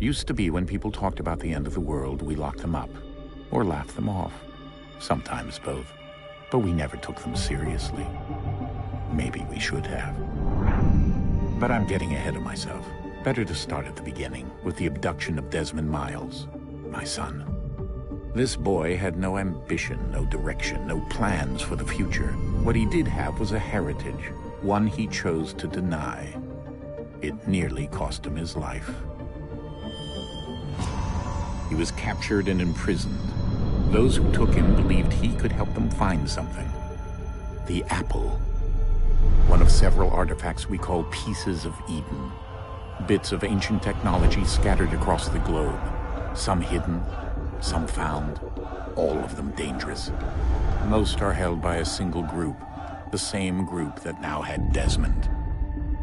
Used to be when people talked about the end of the world, we locked them up, or laughed them off. Sometimes both. But we never took them seriously. Maybe we should have. But I'm getting ahead of myself. Better to start at the beginning, with the abduction of Desmond Miles, my son. This boy had no ambition, no direction, no plans for the future. What he did have was a heritage, one he chose to deny. It nearly cost him his life. He was captured and imprisoned. Those who took him believed he could help them find something. The apple. One of several artifacts we call Pieces of Eden. Bits of ancient technology scattered across the globe. Some hidden, some found, all of them dangerous. Most are held by a single group, the same group that now had Desmond.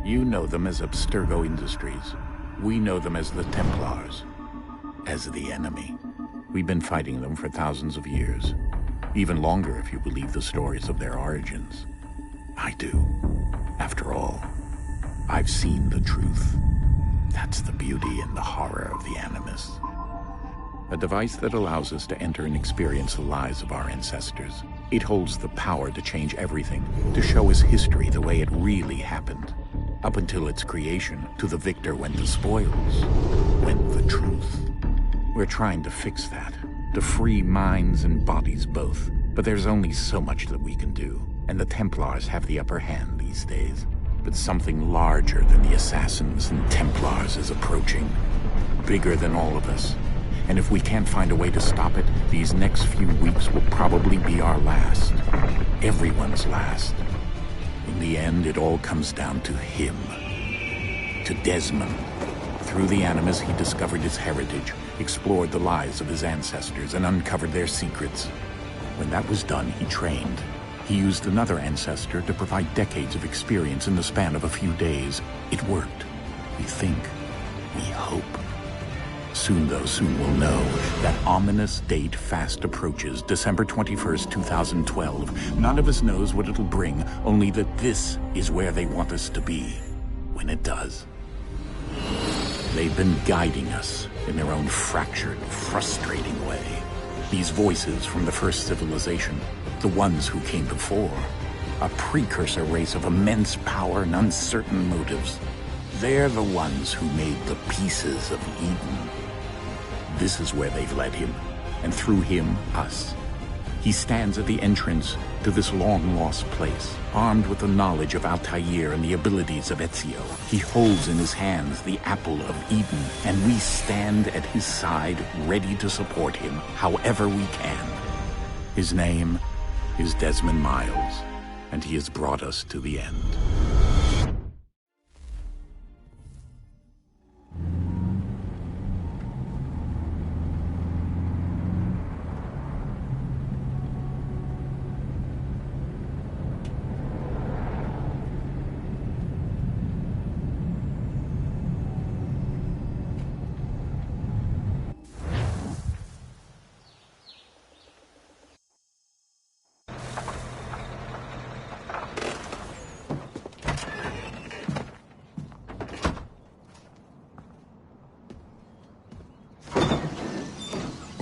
You know them as Abstergo Industries. We know them as the Templars. As the enemy. We've been fighting them for thousands of years. Even longer if you believe the stories of their origins. I do. After all, I've seen the truth. That's the beauty and the horror of the Animus. A device that allows us to enter and experience the lives of our ancestors. It holds the power to change everything, to show us history the way it really happened. Up until its creation, to the victor went the spoils, went the truth. We're trying to fix that, to free minds and bodies both. But there's only so much that we can do, and the Templars have the upper hand these days. But something larger than the Assassins and Templars is approaching, bigger than all of us. And if we can't find a way to stop it, these next few weeks will probably be our last. Everyone's last. In the end, it all comes down to him. To Desmond. Through the Animus, he discovered his heritage, explored the lives of his ancestors, and uncovered their secrets. When that was done, he trained. He used another ancestor to provide decades of experience in the span of a few days. It worked. We think. We hope. Soon we'll know. That ominous date fast approaches, December 21st, 2012. None of us knows what it'll bring, only that this is where they want us to be. When it does. They've been guiding us in their own fractured, frustrating way. These voices from the first civilization, the ones who came before, a precursor race of immense power and uncertain motives. They're the ones who made the Pieces of Eden. This is where they've led him, and through him, us. He stands at the entrance to this long-lost place, armed with the knowledge of Altair and the abilities of Ezio. He holds in his hands the Apple of Eden, and we stand at his side, ready to support him however we can. His name is Desmond Miles, and he has brought us to the end.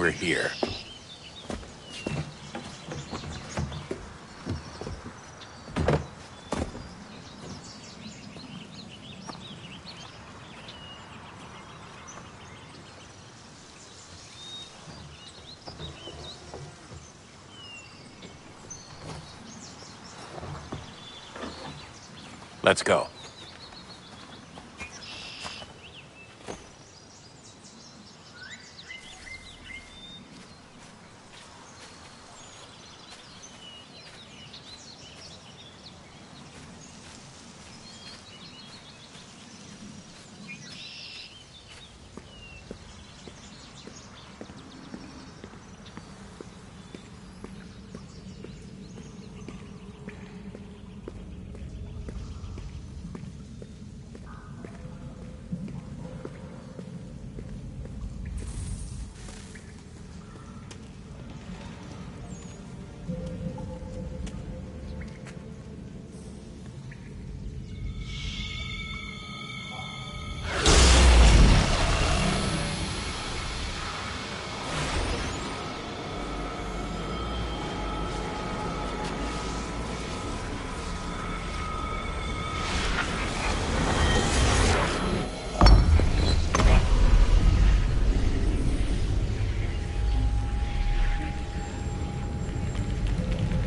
we're here. Let's go.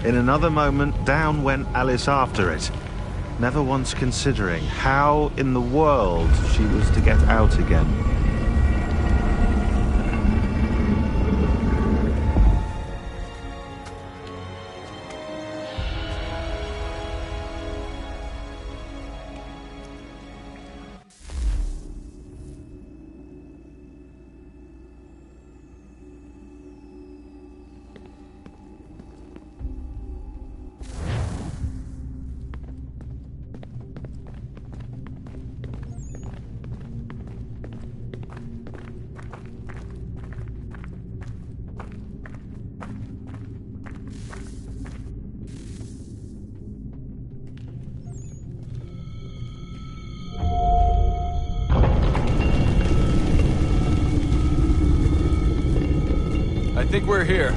In another moment, down went Alice after it, never once considering how in the world she was to get out again. I think we're here.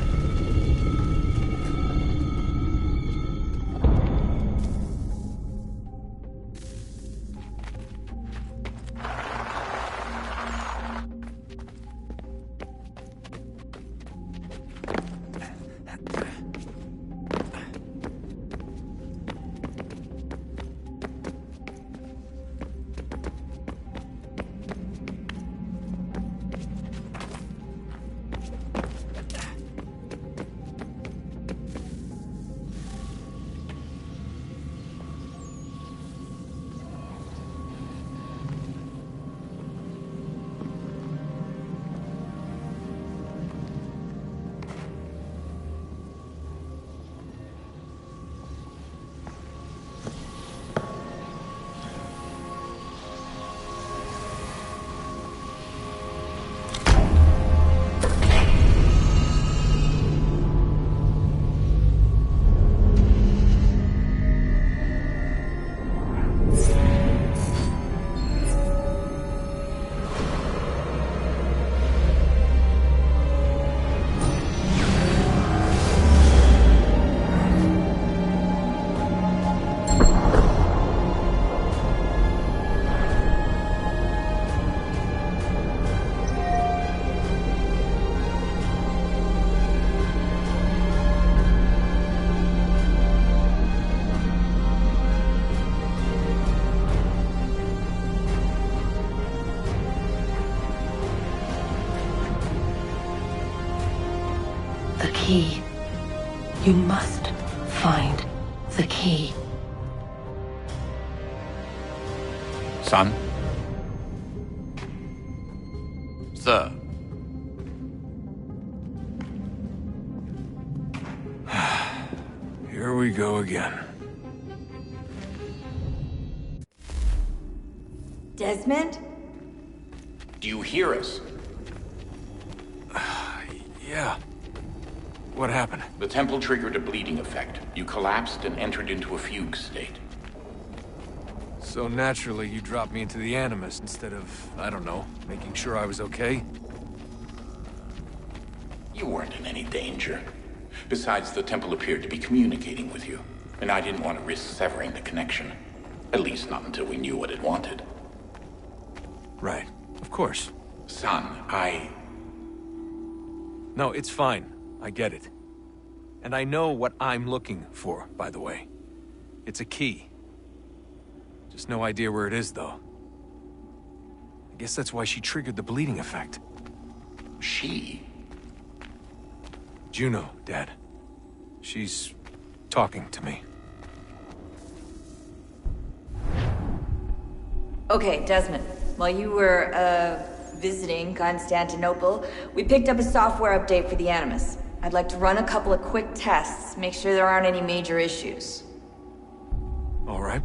The key. You must find the key. Son? Sir. Here we go again. Desmond? Do you hear us? Yeah. What happened? The temple triggered a bleeding effect. You collapsed and entered into a fugue state. So naturally, you dropped me into the Animus instead of, I don't know, making sure I was okay? You weren't in any danger. Besides, the temple appeared to be communicating with you, and I didn't want to risk severing the connection. At least not until we knew what it wanted. Right. Of course. Son, No, it's fine. I get it. And I know what I'm looking for, by the way. It's a key. Just no idea where it is, though. I guess that's why she triggered the bleeding effect. She? Juno, Dad. She's talking to me. Okay, Desmond. While you were, visiting Constantinople, we picked up a software update for the Animus. I'd like to run a couple of quick tests, make sure there aren't any major issues. All right.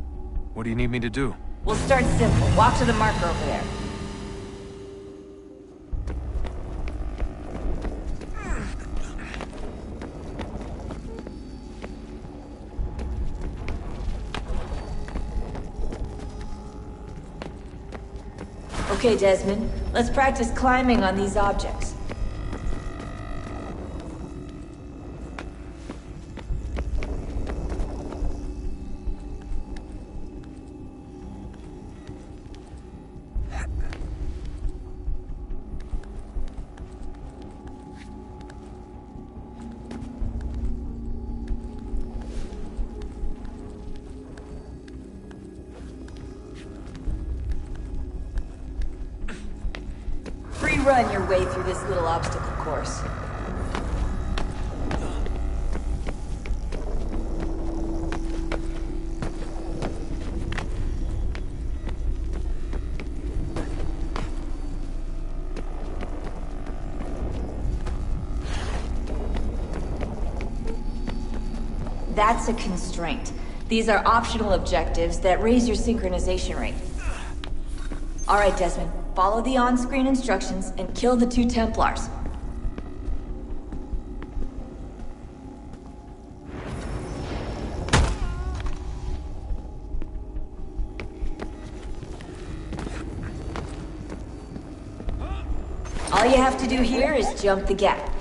What do you need me to do? We'll start simple. Walk to the marker over there. Okay, Desmond. Let's practice climbing on these objects. Run your way through this little obstacle course. That's a constraint. These are optional objectives that raise your synchronization rate. All right, Desmond. Follow the on-screen instructions and kill the 2 Templars. All you have to do here is jump the gap.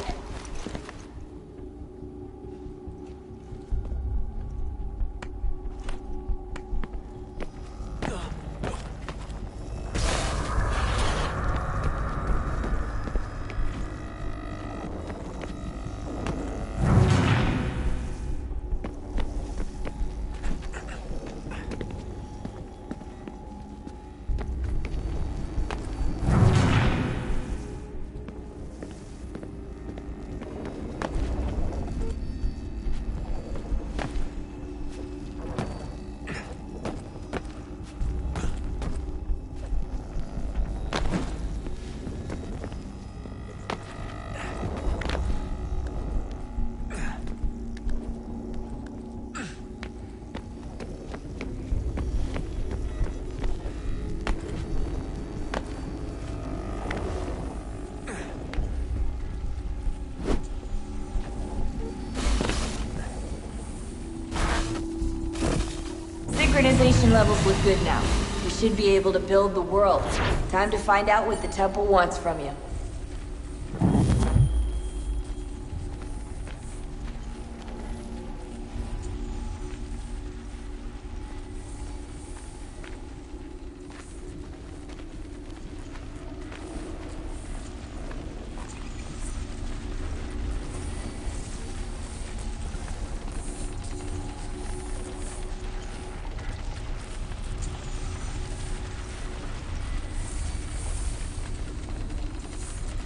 Synchronization levels look good now. We should be able to build the world. Time to find out what the temple wants from you.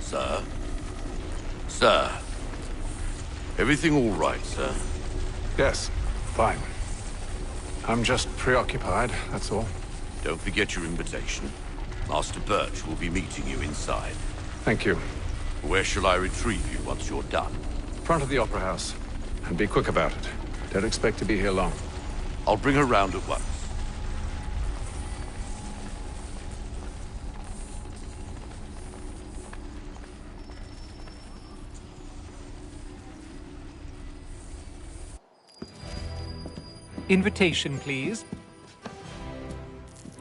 Sir? Sir? Everything all right, sir? Yes, fine. I'm just preoccupied, that's all. Don't forget your invitation. Master Birch will be meeting you inside. Thank you. Where shall I retrieve you once you're done? Front of the Opera House. And be quick about it. Don't expect to be here long. I'll bring her round at once. Invitation, please.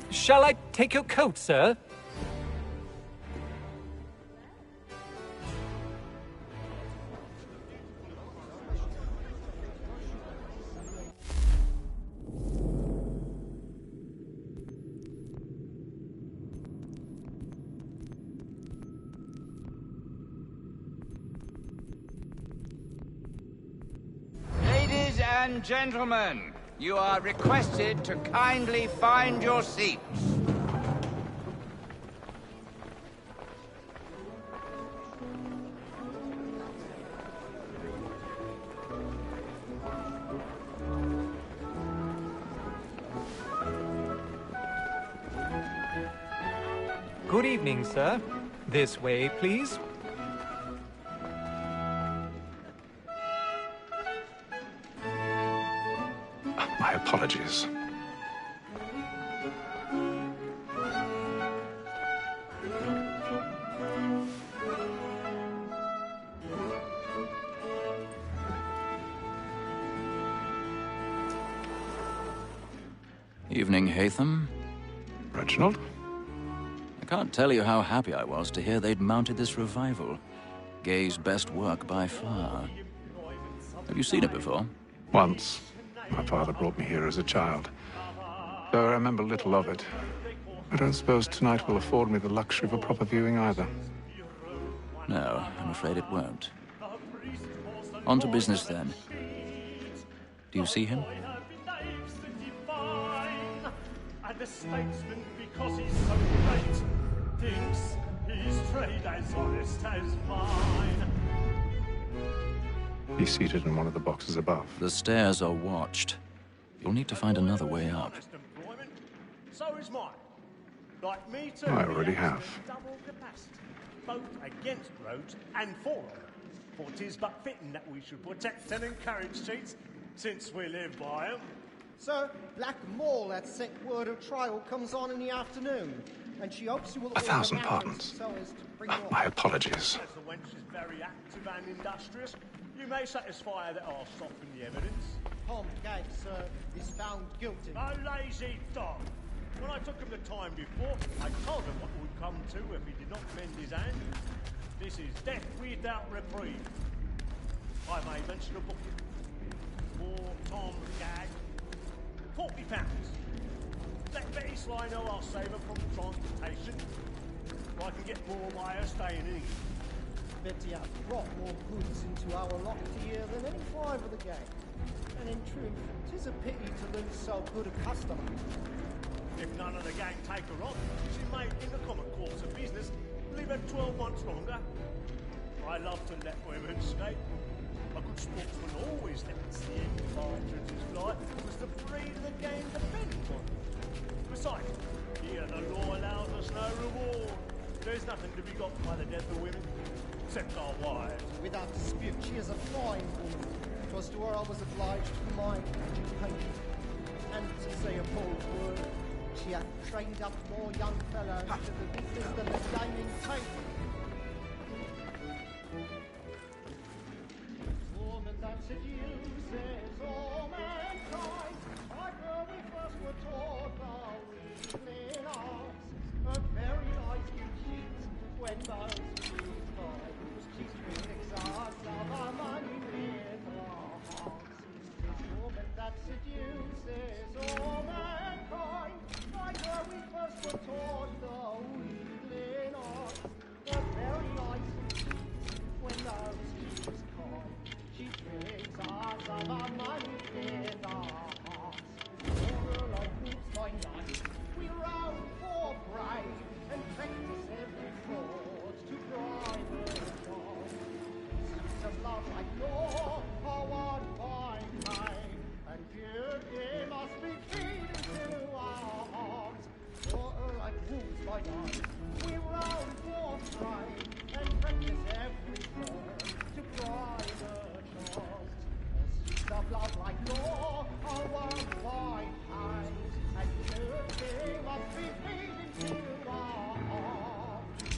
Shall I take your coat, sir? and gentlemen, you are requested to kindly find your seats. Good evening, sir. This way, please. My apologies. Evening, Haytham. Reginald? I can't tell you how happy I was to hear they'd mounted this revival. Gay's best work by far. Have you seen it before? Once. My father brought me here as a child. Though I remember little of it. I don't suppose tonight will afford me the luxury of a proper viewing either. No, I'm afraid it won't. On to business then. Do you see him? And the statesman, because he's so great, thinks his trade as honest as mine. He's seated in one of the boxes above. The stairs are watched. You'll need to find another way up. So is mine. Like me too. I already have. Double capacity, both against roads and for them. For 'tis but fitting that we should protect and encourage cheats, since we live by 'em. Sir, Black Mole had sent word of trial comes on in the afternoon, and she hopes you will... 1,000 pardons. So as to bring you My apologies. As the wench is very active and industrious, you may satisfy that I'll soften the evidence. Tom Gag, sir, is found guilty. A lazy dog. When I took him the time before, I told him what would come to if he did not mend his hand. This is death without reprieve. I may mention a book for Tom Gag. £40. Let Betty Sly know I'll save her from transportation. I can get more by her staying in. Betty has brought more goods into our lot here than any five of the gang. And in truth, 'tis a pity to lose so good a customer. If none of the gang take her on, she may, in the common course of business, leave her 12 months longer. I love to let women skate. A good sportsman always lets the end of partridge's fly, because the breed of the game depends on it. Besides, here the law allows us no reward. There's nothing to be got by the death of women, except our wives. Without dispute, she is a fine woman. 'Twas to her I was obliged for my education. And to say a bold word, she hath trained up more young fellows to the business than the gaming table. Woman that seduces all mankind, like her we first were taught the weakling arts. Her very eyes give cheat when those trees fall. She's tricks us of our money with our hearts. Woman that seduces all mankind, like her we first were taught the weakling arts. Her very eyes give cheat when those trees call. She tricks us of our money with our hearts. All like boots by night, we roam for prey and practice every fraud to bribe the dawn. Suits of love like law are won by time, and beauty must be feed into our hearts. For like wolves by night, we roam for prey and practice every fraud to bribe the dawn. Suits of love like law are won by time, and beauty must be feed into our hearts.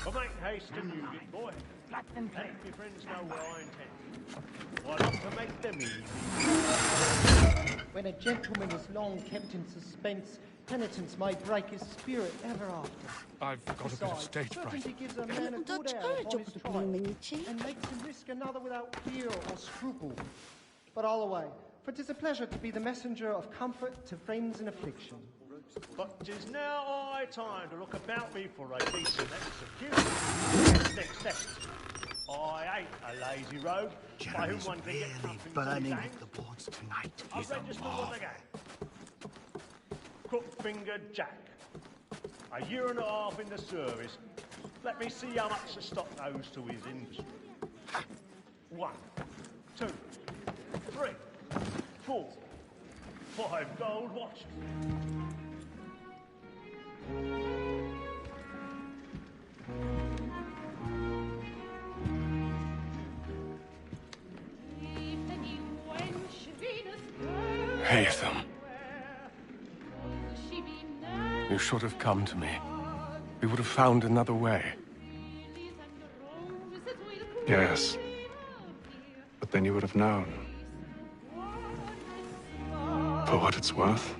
But make haste and use it, boy. Let your friends know where I intend. I love to make them easy. When a gentleman is long kept in suspense, penitence may break his spirit ever after. I've got a bit of stage fright. Certainty gives a man a good air upon his trial, and makes him risk another without fear or scruple. But all away, for 'tis a pleasure to be the messenger of comfort to friends in affliction. But 'tis now high time to look about me for a decent execution. Next. I ain't a lazy rogue by whom one can get nothing burning at the boards tonight. I register what they get. Crook-fingered Jack. A year and a half in the service. Let me see how much the stock owes to his industry. 1, 2, 3, 4, 5 gold watches. Haytham. You should have come to me. We would have found another way. Yes. But then you would have known. For what it's worth,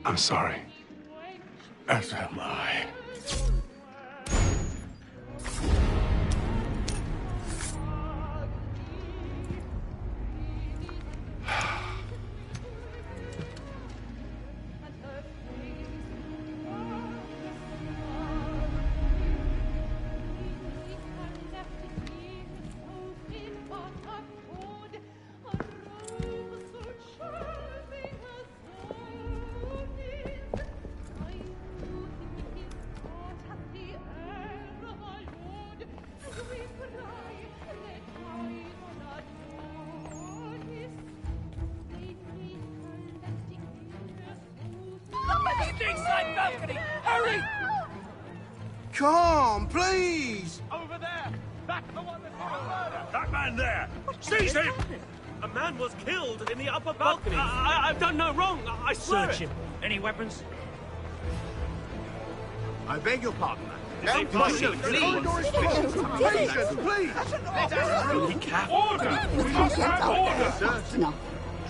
I'm sorry. As am I. Hurry! Come, please! Over there! That's the one that's been murdered! That man there! Seize him! A man was killed in the upper balcony. I've done no wrong. I swear. Search him. Any weapons? I beg your pardon, man. Don't push him, please! Please! Let us be careful. Order! We must have order! No.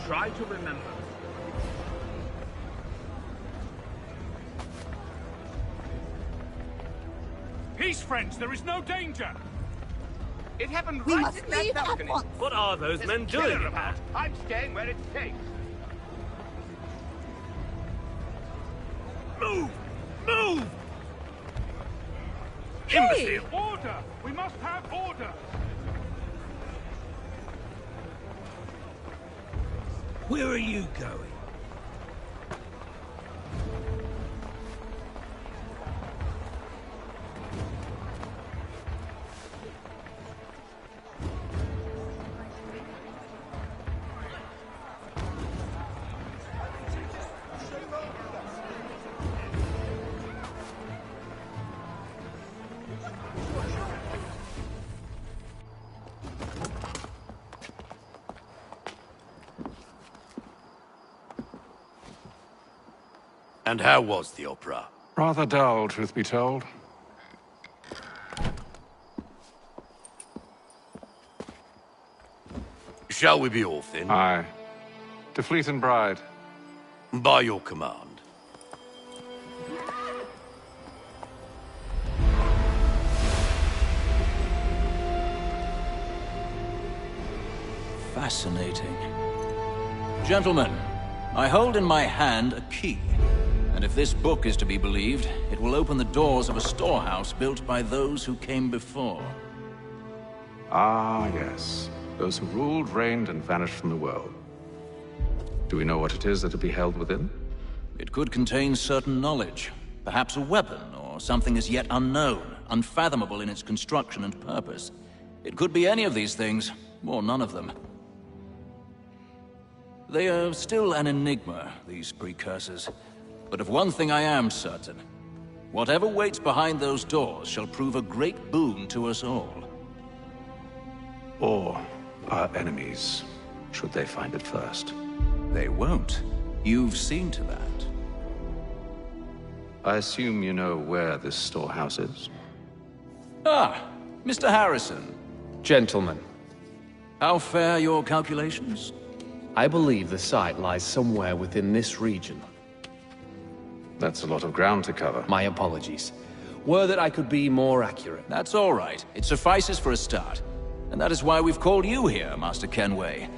Try to remember. Peace, friends. There is no danger. It happened We right must in that leave at balcony. once. What are those There's men a killer doing? about. I'm staying where it's safe. Move! Move! Hey! Imbecile! Order! We must have order! Where are you going? And how was the opera? Rather dull, truth be told. Shall we be off then? Aye. To Fleet and Bride. By your command. Fascinating. Gentlemen, I hold in my hand a key. And if this book is to be believed, it will open the doors of a storehouse built by those who came before. Ah, yes. Those who ruled, reigned, and vanished from the world. Do we know what it is that will be held within? It could contain certain knowledge. Perhaps a weapon, or something as yet unknown, unfathomable in its construction and purpose. It could be any of these things, or none of them. They are still an enigma, these precursors. But of one thing I am certain. Whatever waits behind those doors shall prove a great boon to us all. Or our enemies, should they find it first. They won't. You've seen to that. I assume you know where this storehouse is? Ah, Mr. Harrison. Gentlemen. How fare your calculations? I believe the site lies somewhere within this region. That's a lot of ground to cover. My apologies. Were that I could be more accurate. That's all right. It suffices for a start. And that is why we've called you here, Master Kenway.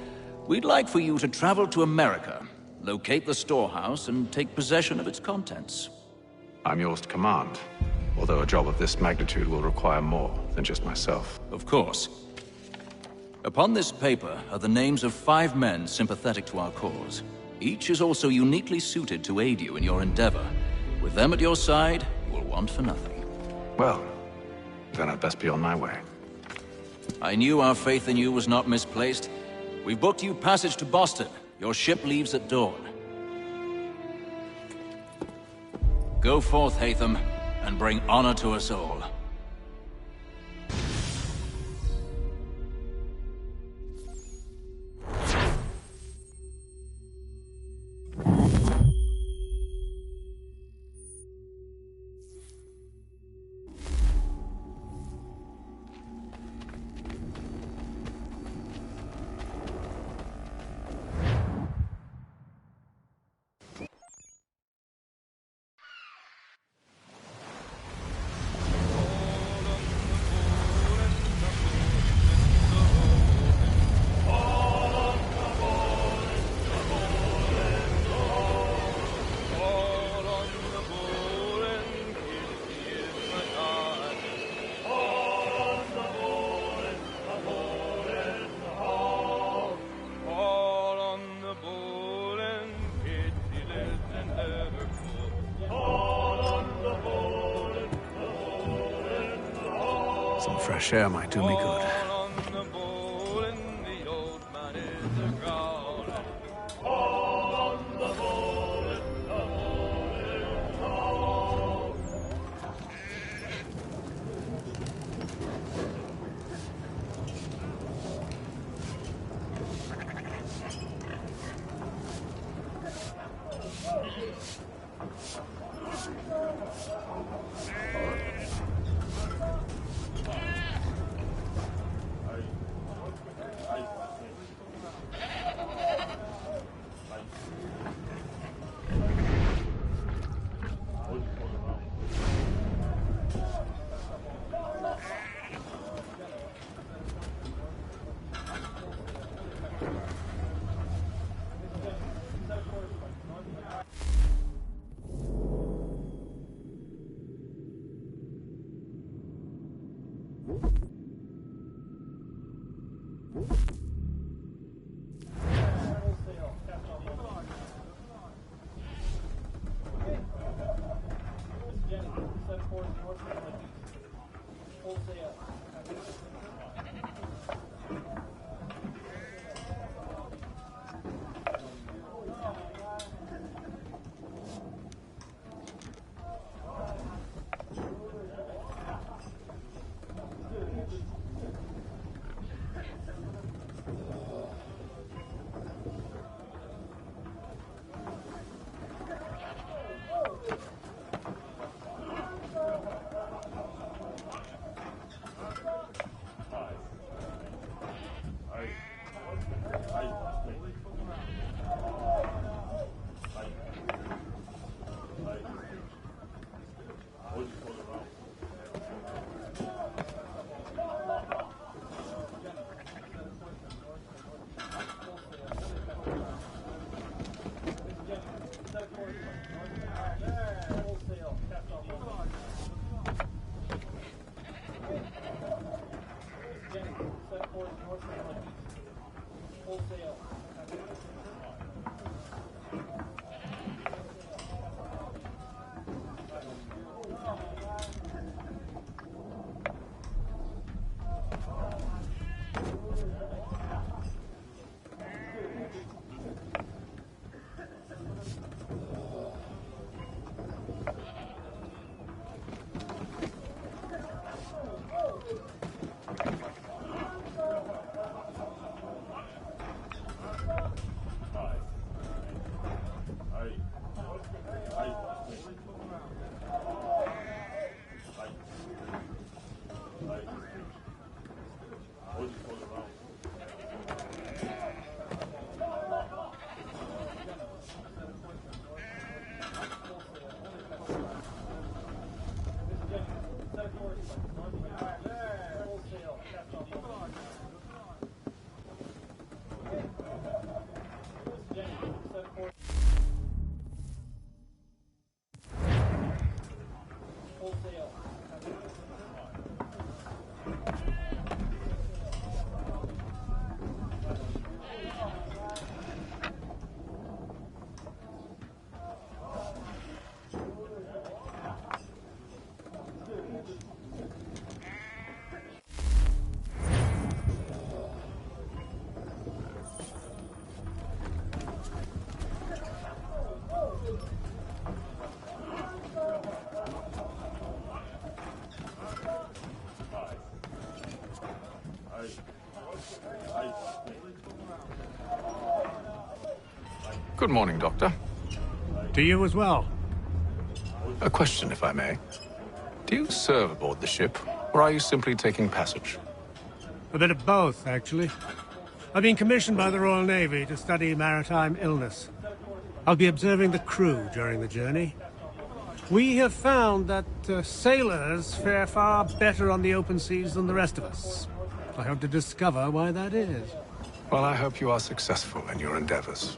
We'd like for you to travel to America, locate the storehouse, and take possession of its contents. I'm yours to command, although a job of this magnitude will require more than just myself. Of course. Upon this paper are the names of 5 men sympathetic to our cause. Each is also uniquely suited to aid you in your endeavor. With them at your side, you will want for nothing. Well, then I'd best be on my way. I knew our faith in you was not misplaced. We've booked you passage to Boston. Your ship leaves at dawn. Go forth, Haytham, and bring honor to us all. Some fresh air might do me good. Good morning, Doctor. To you as well. A question, if I may. Do you serve aboard the ship, or are you simply taking passage? A bit of both, actually. I've been commissioned by the Royal Navy to study maritime illness. I'll be observing the crew during the journey. We have found that sailors fare far better on the open seas than the rest of us. I hope to discover why that is. Well, I hope you are successful in your endeavors.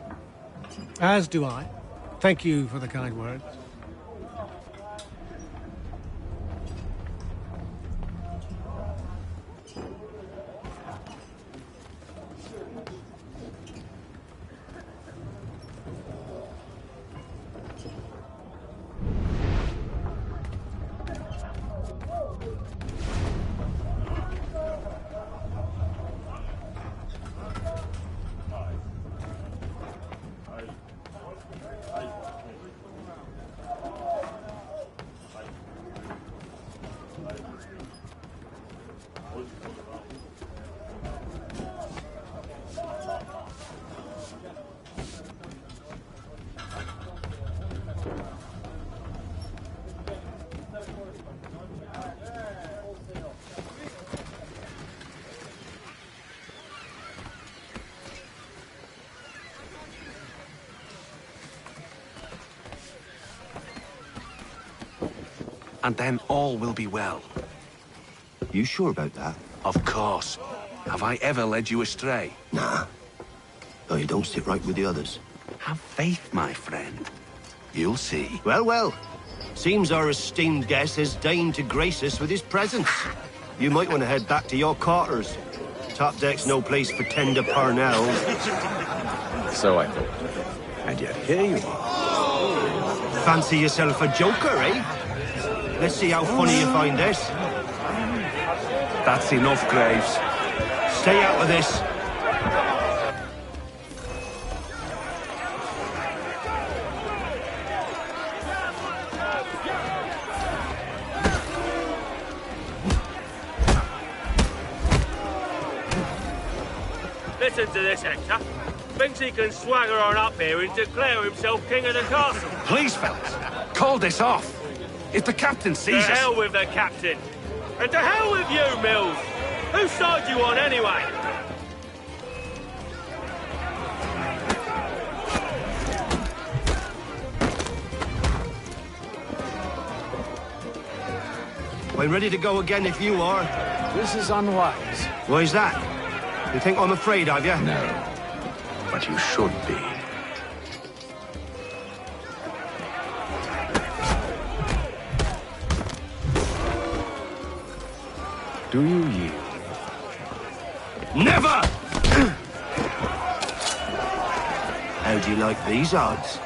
As do I. Thank you for the kind words. And then all will be well. You sure about that? Of course. Have I ever led you astray? Nah. Though you don't sit right with the others. Have faith, my friend. You'll see. Well, well. Seems our esteemed guest has deigned to grace us with his presence. You might want to head back to your quarters. Top deck's no place for tender parnells. So I thought. And yet here you are. Fancy yourself a joker, eh? Let's see how funny you find this. That's enough, Graves. Stay out of this. Listen to this, Hector. Thinks he can swagger on up here and declare himself king of the castle. Please, fellas, call this off. If the captain sees us... To hell with the captain. And to hell with you, Mills. Whose side you on, anyway? I'm ready to go again if you are. This is unwise. Why's that? You think I'm afraid of you? No. But you should be. Do you yield? Never! How do you like these odds?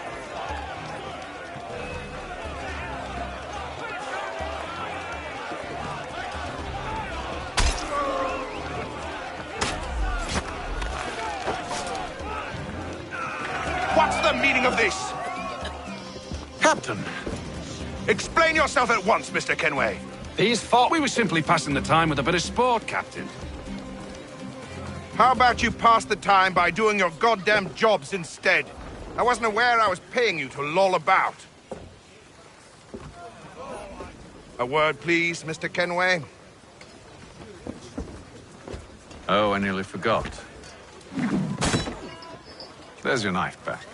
What's the meaning of this? Captain! Explain yourself at once, Mr. Kenway. These thought we were simply passing the time with a bit of sport, Captain. How about you pass the time by doing your goddamn jobs instead? I wasn't aware I was paying you to loll about. A word, please, Mr. Kenway. Oh, I nearly forgot. There's your knife back.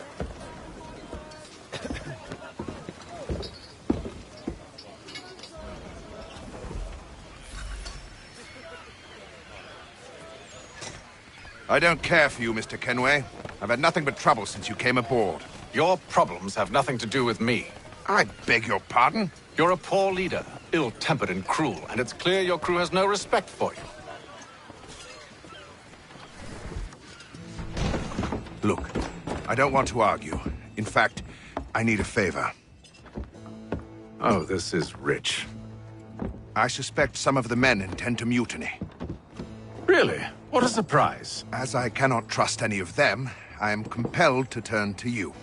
I don't care for you, Mr. Kenway. I've had nothing but trouble since you came aboard. Your problems have nothing to do with me. I beg your pardon? You're a poor leader, ill-tempered and cruel, and it's clear your crew has no respect for you. Look, I don't want to argue. In fact, I need a favor. Oh, this is rich. I suspect some of the men intend to mutiny. Really? What a surprise. As I cannot trust any of them, I am compelled to turn to you.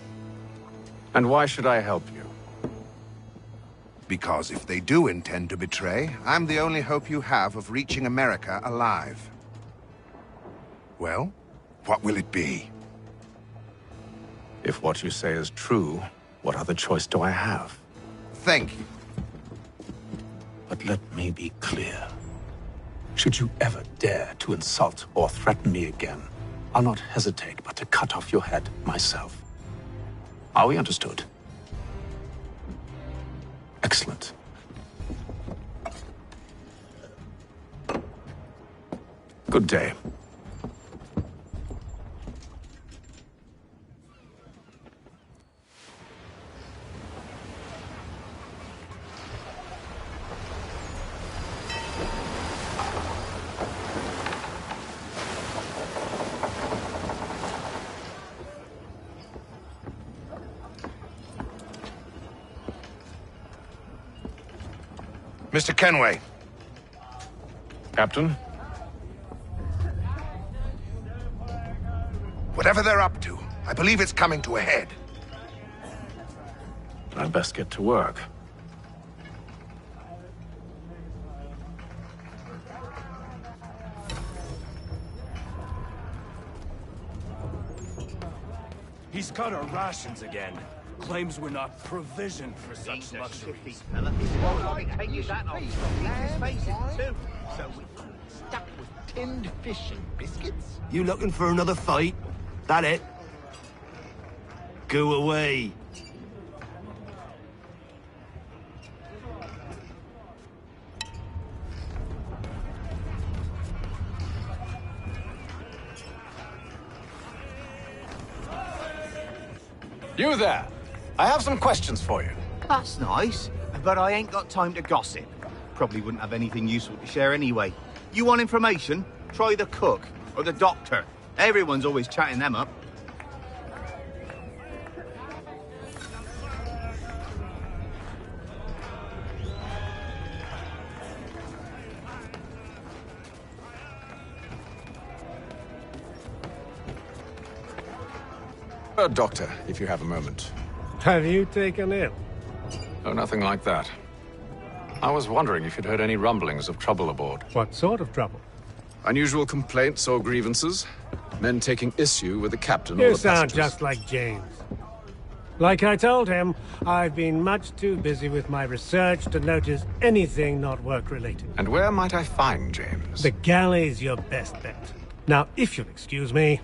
And why should I help you? Because if they do intend to betray, I'm the only hope you have of reaching America alive. Well, what will it be? If what you say is true, what other choice do I have? Thank you. But let me be clear. Should you ever dare to insult or threaten me again, I'll not hesitate but to cut off your head myself. Are we understood? Excellent. Good day. Mr. Kenway. Captain? Whatever they're up to, I believe it's coming to a head. I'd best get to work. He's cut our rations again. Claims we're not provisioned for such luxuries. Take you that off. His faces too. So we stuck with tinned fish and biscuits. You looking for another fight? That it? Go away. You there! I have some questions for you. That's nice, but I ain't got time to gossip. Probably wouldn't have anything useful to share anyway. You want information? Try the cook or the doctor. Everyone's always chatting them up. Doctor, if you have a moment. Have you taken ill? Oh, nothing like that. I was wondering if you'd heard any rumblings of trouble aboard. What sort of trouble? Unusual complaints or grievances? Men taking issue with the captain or You the sound passengers? just like James. Like I told him, I've been much too busy with my research to notice anything not work-related. And where might I find James? The galley's your best bet. Now, if you'll excuse me...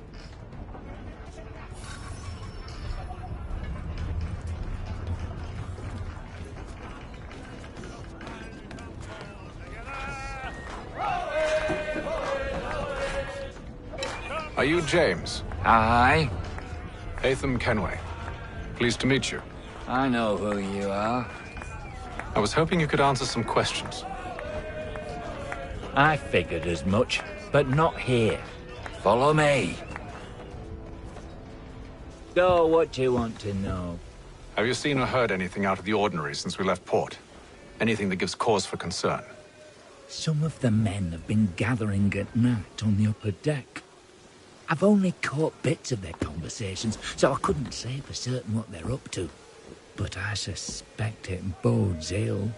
Are you James? Aye. Atham Kenway. Pleased to meet you. I know who you are. I was hoping you could answer some questions. I figured as much, but not here. Follow me. So, what do you want to know? Have you seen or heard anything out of the ordinary since we left port? Anything that gives cause for concern? Some of the men have been gathering at night on the upper deck. I've only caught bits of their conversations, so I couldn't say for certain what they're up to. But I suspect it bodes ill.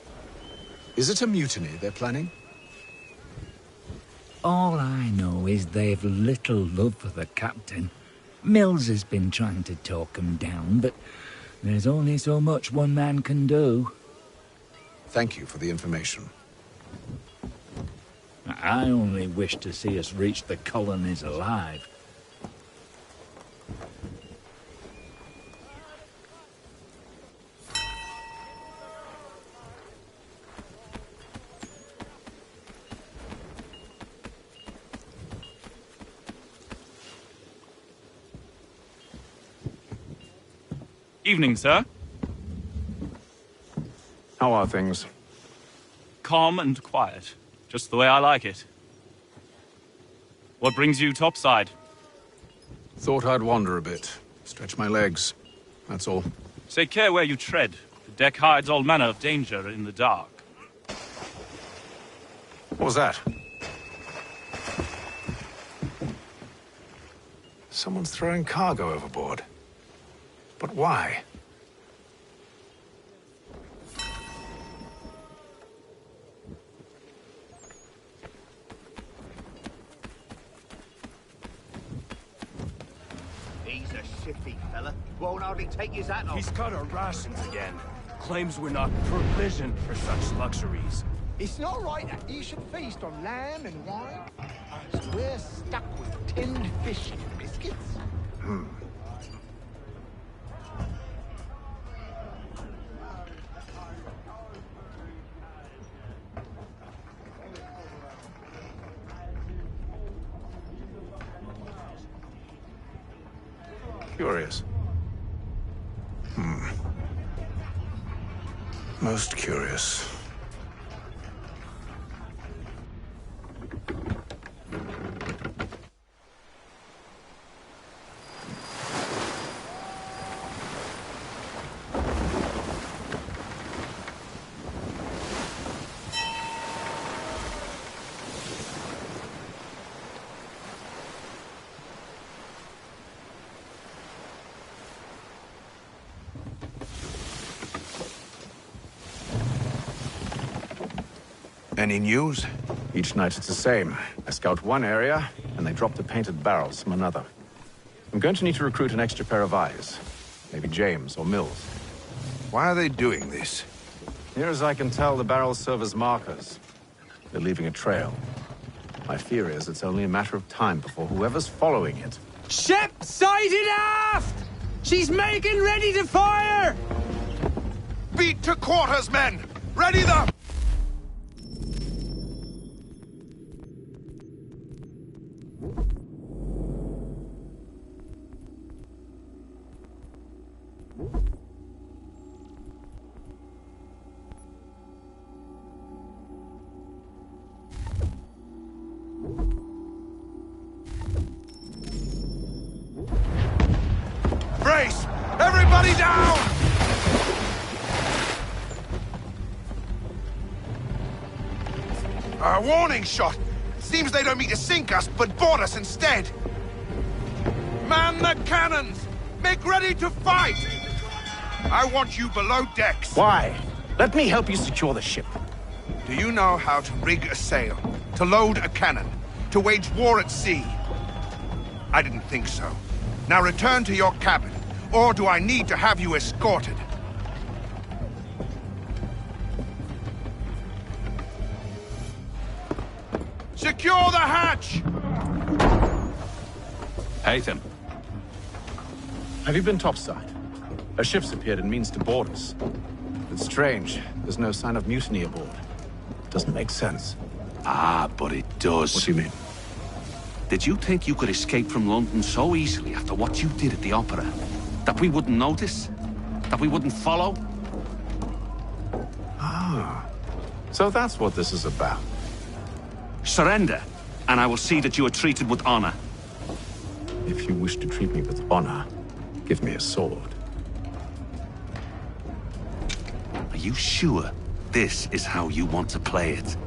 Is it a mutiny they're planning? All I know is they've little love for the captain. Mills has been trying to talk 'em down, but there's only so much one man can do. Thank you for the information. I only wish to see us reach the colonies alive. Evening, sir. How are things? Calm and quiet. Just the way I like it. What brings you topside? Thought I'd wander a bit. Stretch my legs. That's all. Take care where you tread. The deck hides all manner of danger in the dark. What was that? Someone's throwing cargo overboard. But why? He's a shifty fella. What won't hardly take his hat off. He's cut our rations again. Claims we're not provisioned for such luxuries. It's not right that you should feast on lamb and wine, as we're stuck with tinned fish and biscuits. Curious. Most curious. Any news? Each night it's the same. I scout one area, and they drop the painted barrels from another. I'm going to need to recruit an extra pair of eyes. Maybe James or Mills. Why are they doing this? Near as I can tell, the barrels serve as markers. They're leaving a trail. My fear is it's only a matter of time before whoever's following it... Ship sighted aft! She's making ready to fire! Beat to quarters, men! Ready the... Brace! Everybody down! A warning shot! Seems they don't mean to sink us, but board us instead! Man the cannons! Make ready to fight! I want you below decks. Why? Let me help you secure the ship. Do you know how to rig a sail? To load a cannon? To wage war at sea? I didn't think so. Now return to your cabin, or do I need to have you escorted? Secure the hatch! Haytham. Have you been topside? A ship's appeared and means to board us. It's strange. There's no sign of mutiny aboard. Doesn't make sense. Ah, but it does. What do you mean? Did you think you could escape from London so easily after what you did at the Opera? That we wouldn't notice? That we wouldn't follow? Ah. So that's what this is about. Surrender, and I will see that you are treated with honor. If you wish to treat me with honor, give me a sword. Are you sure this is how you want to play it?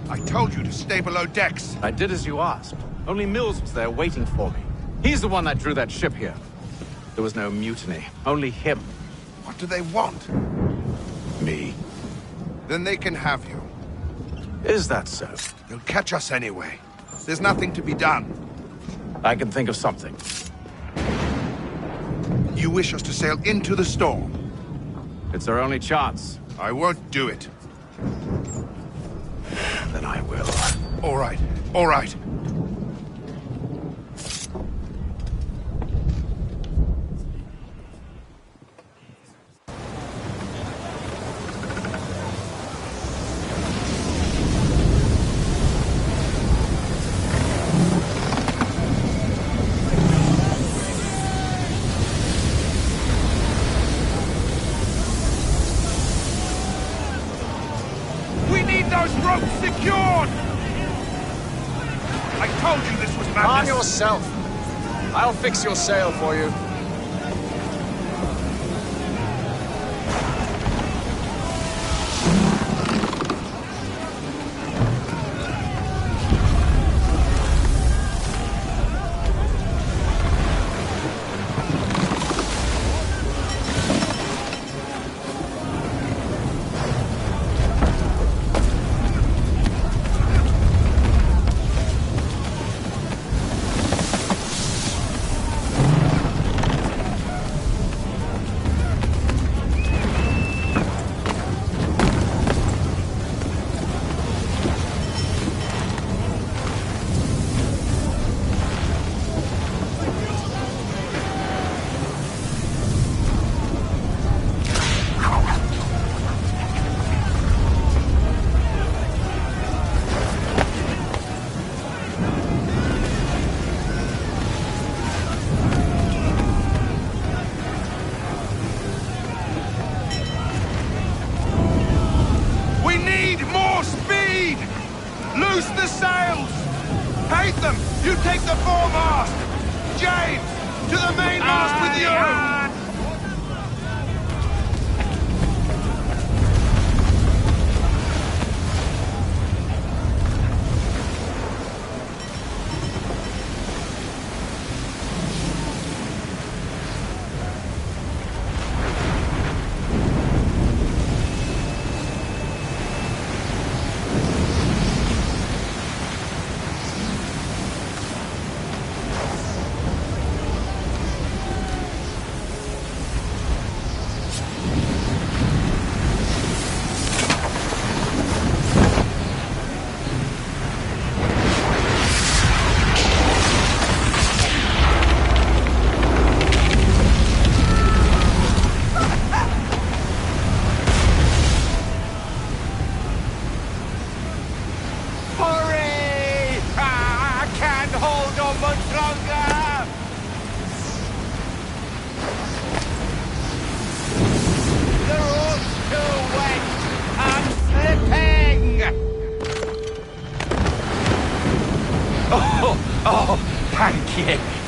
I told you to stay below decks. I did as you asked. Only Mills was there waiting for me. He's the one that drew that ship here. There was no mutiny, only him. What do they want? Me. Then they can have you. Is that so? They'll catch us anyway. There's nothing to be done. I can think of something. You wish us to sail into the storm? It's our only chance. I won't do it. I will. All right, all right. Calm yourself. I'll fix your sail for you.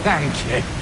Thank you.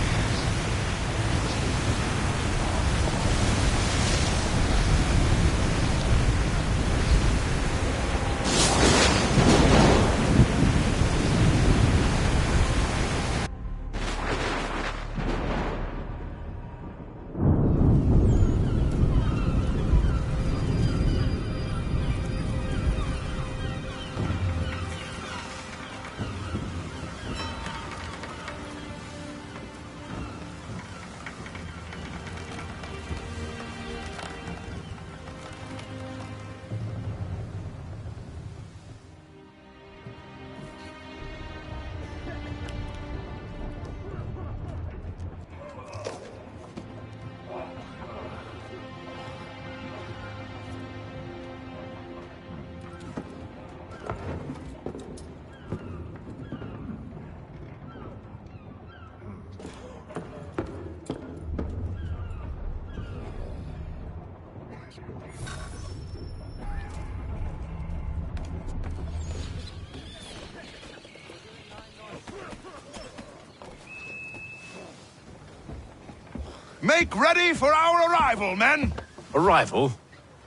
Make ready for our arrival, men! Arrival?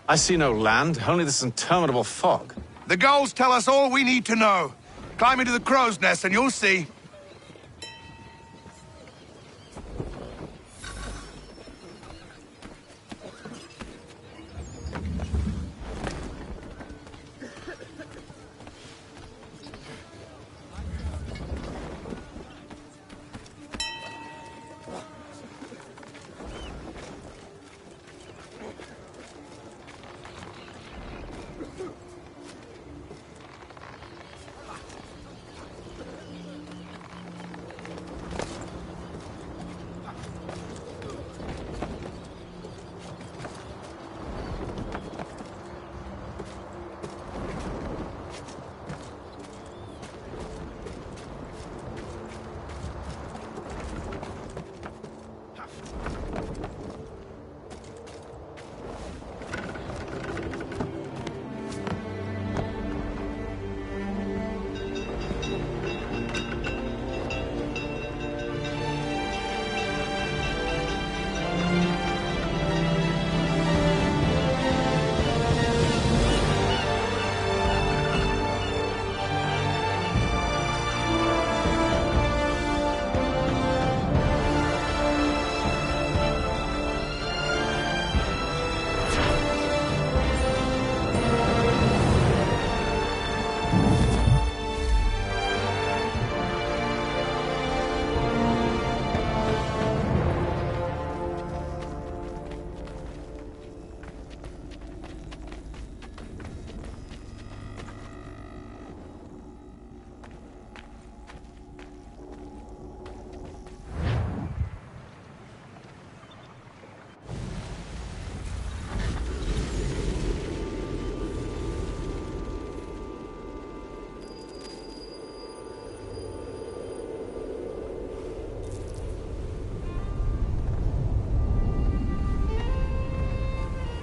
I see no land, only this interminable fog. The gulls tell us all we need to know. Climb into the crow's nest and you'll see.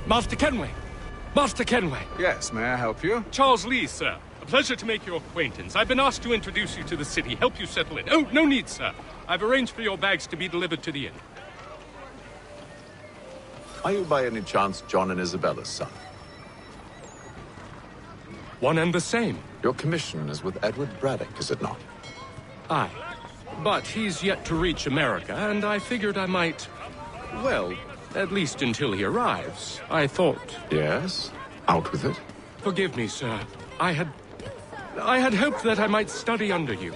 Master Kenway! Master Kenway! Yes, may I help you? Charles Lee, sir. A pleasure to make your acquaintance. I've been asked to introduce you to the city, help you settle in. Oh, no need, sir. I've arranged for your bags to be delivered to the inn. Are you by any chance John and Isabella's son? One and the same. Your commission is with Edward Braddock, is it not? Aye. But he's yet to reach America, and I figured I might... well, at least until he arrives, I thought... Yes? Out with it. Forgive me, sir. I had hoped that I might study under you.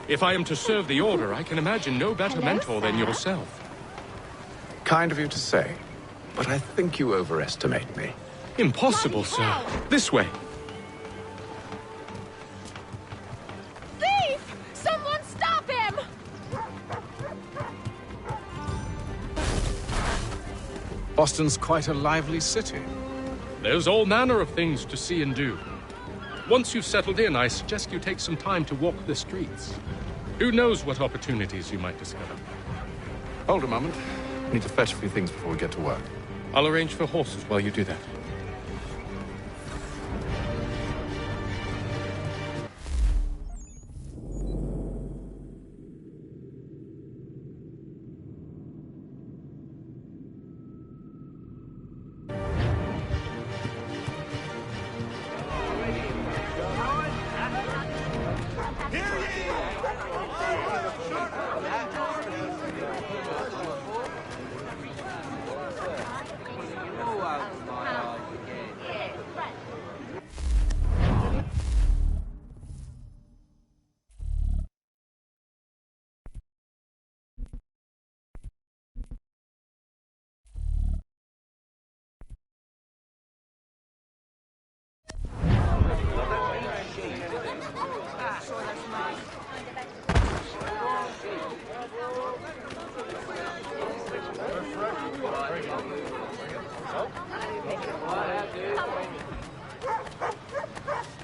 If I am to serve the Order, I can imagine no better mentor than yourself. Kind of you to say, but I think you overestimate me. Impossible, sir. This way. Thief! Someone stop him! Boston's quite a lively city. There's all manner of things to see and do. Once you've settled in, I suggest you take some time to walk the streets. Who knows what opportunities you might discover. Hold a moment. I need to fetch a few things before we get to work. I'll arrange for horses while you do that.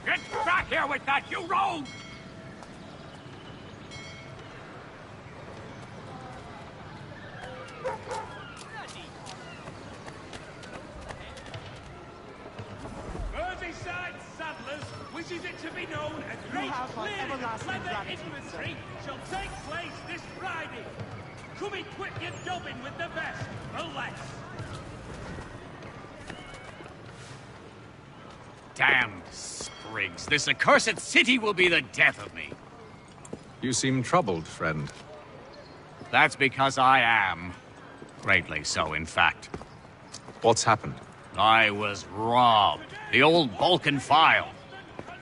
Get back here with that, you rogue! Merseyside Saddlers wishes it to be known as Great Clearing of Leather Infantry shall take place this Friday. Come equip your dubbing with the best, for less. Damned sprigs. This accursed city will be the death of me. You seem troubled, friend. That's because I am. Greatly so, in fact. What's happened? I was robbed. The old Balkan file.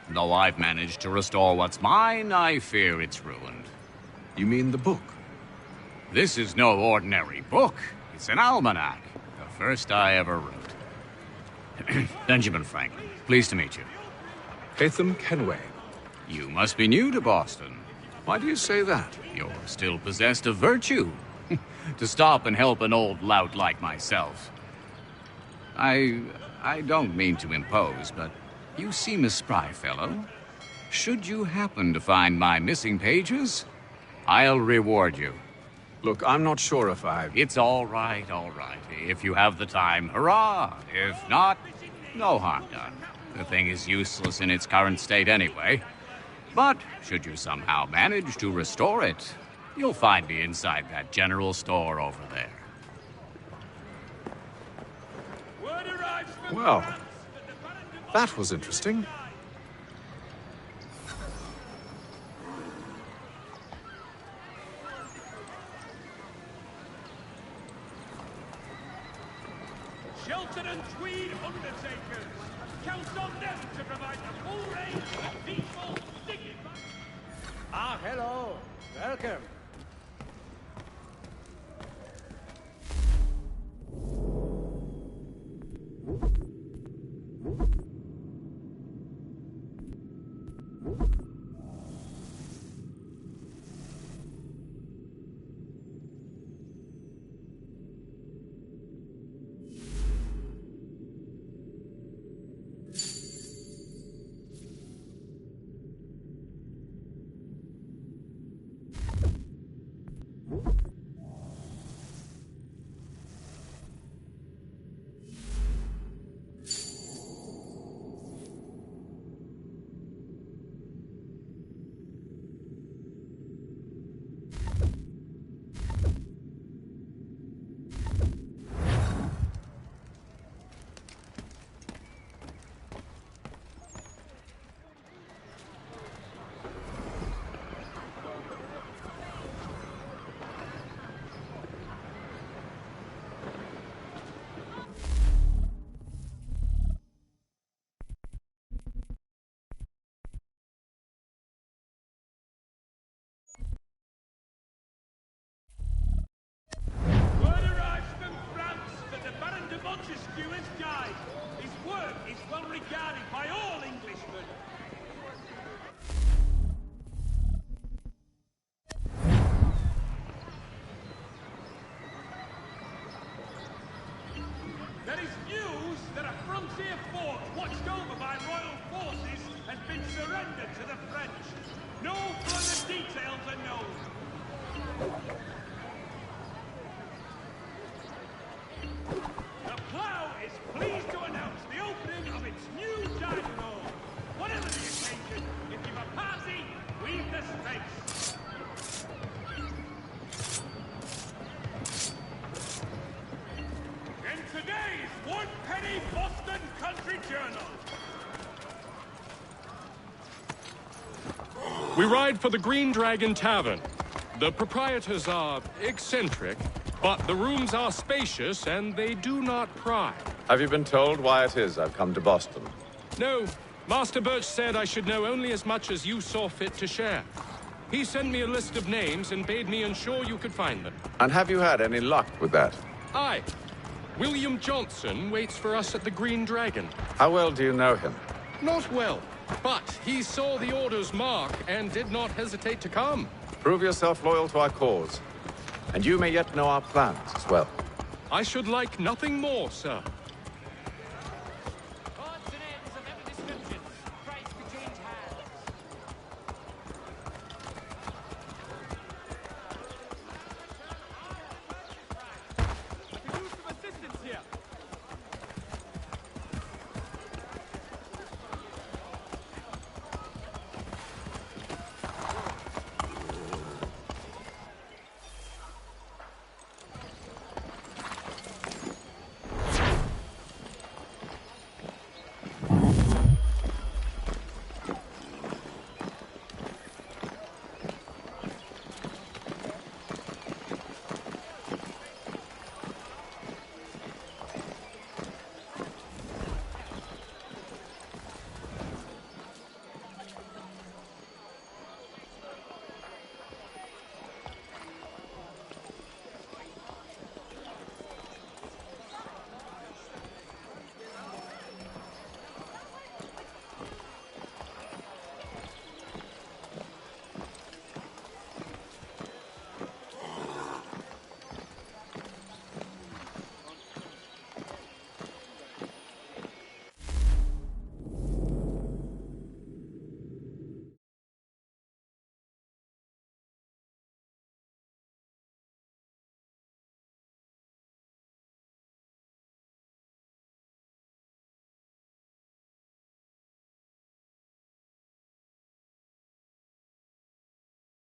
Though I've managed to restore what's mine, I fear it's ruined. You mean the book? This is no ordinary book. It's an almanac. The first I ever wrote. Benjamin Franklin, pleased to meet you. Haytham Kenway. You must be new to Boston. Why do you say that? You're still possessed of virtue. To stop and help an old lout like myself. I don't mean to impose, but you seem a spry fellow. Should you happen to find my missing pages, I'll reward you. Look, I'm not sure if I... It's all right, all right. If you have the time, hurrah! If not, no harm done. The thing is useless in its current state anyway. But should you somehow manage to restore it, you'll find me inside that general store over there. Well, that was interesting. Shelton and Tweed Undertakers. Count on them to provide the full range of peaceful, dignified... Ah, hello. Welcome. Montesquieu has died. His work is well regarded by all Englishmen. There is news that a frontier fort watched over by royal forces has been surrendered to the French. No further details are known. Plough is pleased to announce the opening of its new dining hall. Whatever the occasion, if you've a party, leave the space. In today's one-penny Boston Country Journal. We ride for the Green Dragon Tavern. The proprietors are eccentric, but the rooms are spacious and they do not pry. Have you been told why it is I've come to Boston? No. Master Birch said I should know only as much as you saw fit to share. He sent me a list of names and bade me ensure you could find them. And have you had any luck with that? Aye. William Johnson waits for us at the Green Dragon. How well do you know him? Not well, but he saw the order's mark and did not hesitate to come. Prove yourself loyal to our cause. And you may yet know our plans as well. I should like nothing more, sir.